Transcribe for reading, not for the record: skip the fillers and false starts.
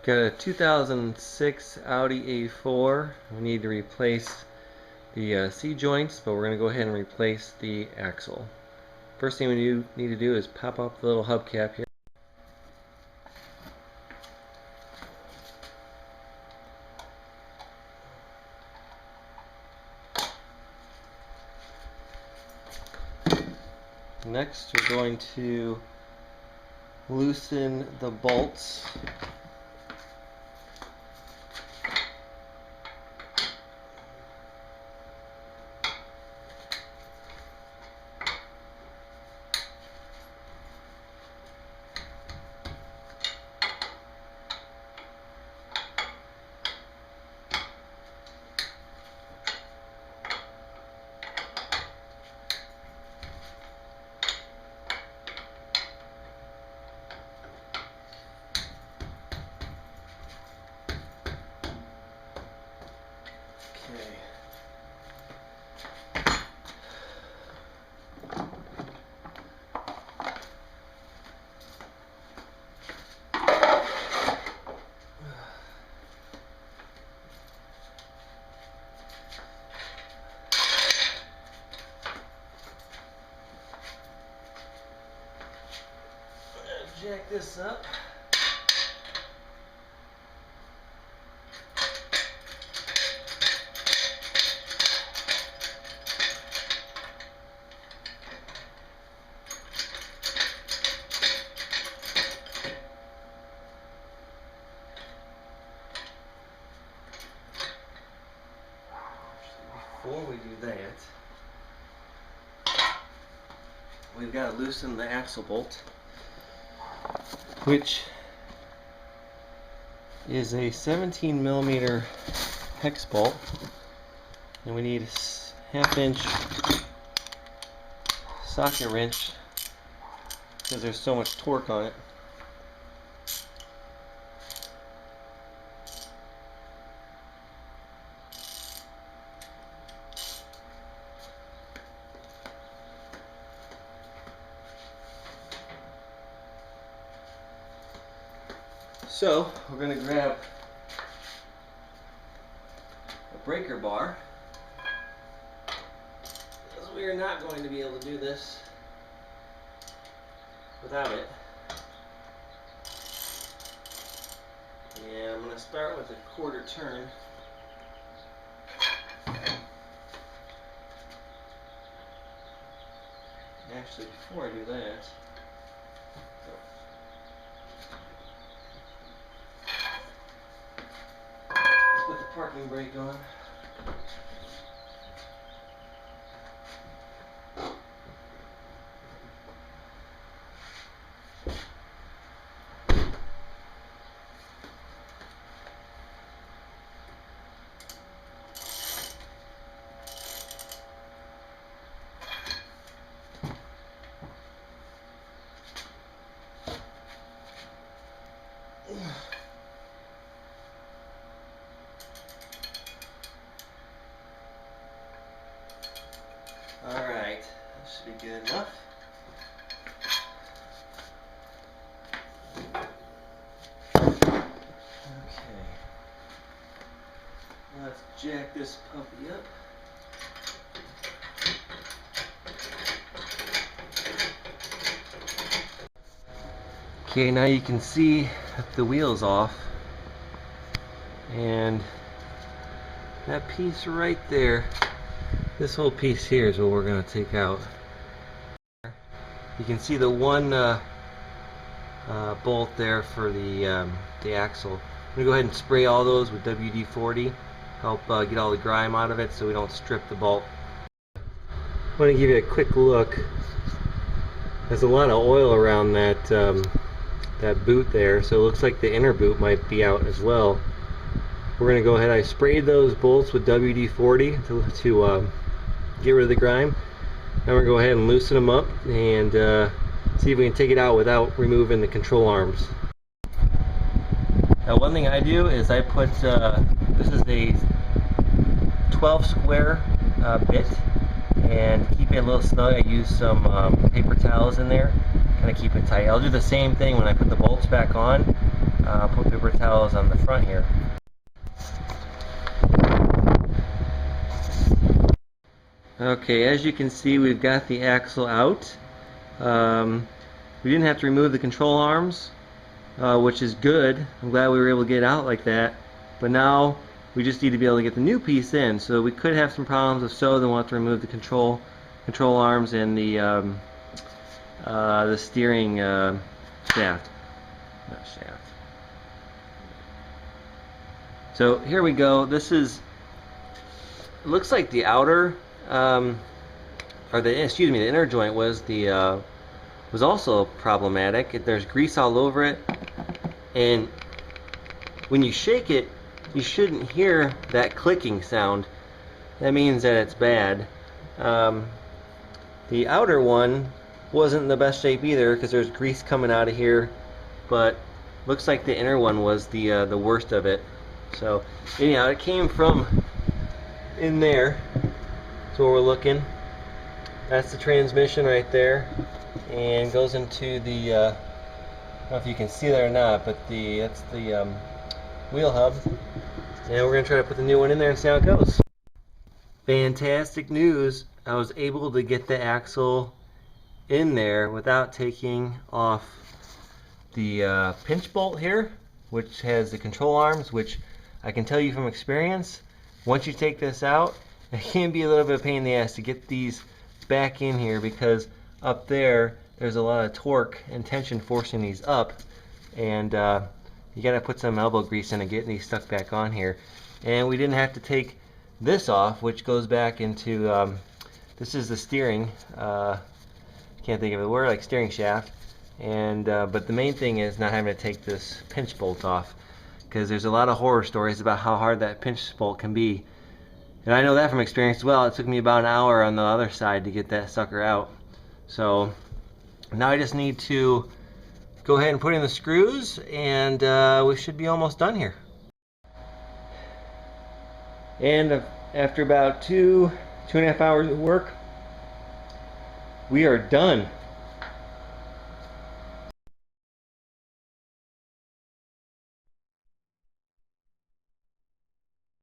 Got a 2006 Audi A4. We need to replace the C-joints, but we're going to go ahead and replace the axle. First thing we need to do is pop up the little hubcap here. Next, we're going to loosen the bolts. Jack this up. Before we do that, we've got to loosen the axle bolt, which is a 17mm hex bolt, and we need a 1/2 inch socket wrench because there's so much torque on it. So we're going to grab a breaker bar, because we are not going to be able to do this without it. And I'm going to start with a 1/4 turn. Actually, before I do that, put the parking brake on. Alright, that should be good enough. Okay, let's jack this puppy up. Okay, now you can see the wheels off, and that piece right there, this whole piece here is what we're going to take out. You can see the one bolt there for the axle. I'm going to go ahead and spray all those with WD-40, help get all the grime out of it so we don't strip the bolt. I want to give you a quick look. There's a lot of oil around that that boot there, so it looks like the inner boot might be out as well. We're going to go ahead, I sprayed those bolts with WD-40 to get rid of the grime. Now we're going to go ahead and loosen them up and see if we can take it out without removing the control arms. Now one thing I do is I put, this is a 12 square bit, and to keep it a little snug I use some paper towels in there, kind of keep it tight. I'll do the same thing when I put the bolts back on. Put paper towels on the front here. Okay, as you can see, we've got the axle out. We didn't have to remove the control arms, which is good. I'm glad we were able to get it out like that. But now we just need to be able to get the new piece in. So we could have some problems if so, then we'll have to remove the control arms and the steering shaft. Not shaft. So here we go. This is, it looks like the outer or the inner joint was also problematic. There's grease all over it, and when you shake it, you shouldn't hear that clicking sound. That means that it's bad. The outer one wasn't in the best shape either because there's grease coming out of here, but looks like the inner one was the worst of it. So anyhow, it came from in there. That's where we're looking. That's the transmission right there, and goes into the I don't know if you can see that or not, but that's the wheel hub, and we're gonna try to put the new one in there and see how it goes. Fantastic news! I was able to get the axle in there without taking off the pinch bolt here, which has the control arms, which I can tell you from experience, once you take this out, it can be a little bit of a pain in the ass to get these back in here, because up there's a lot of torque and tension forcing these up, and you gotta put some elbow grease in and getting these stuck back on here. And we didn't have to take this off, which goes back into this is the steering, can't think of the word, like steering shaft, and but the main thing is not having to take this pinch bolt off, because there's a lot of horror stories about how hard that pinch bolt can be. And I know that from experience as well. It took me about an hour on the other side to get that sucker out. So now I just need to go ahead and put in the screws, and we should be almost done here. And after about 2.5 hours of work, we are done.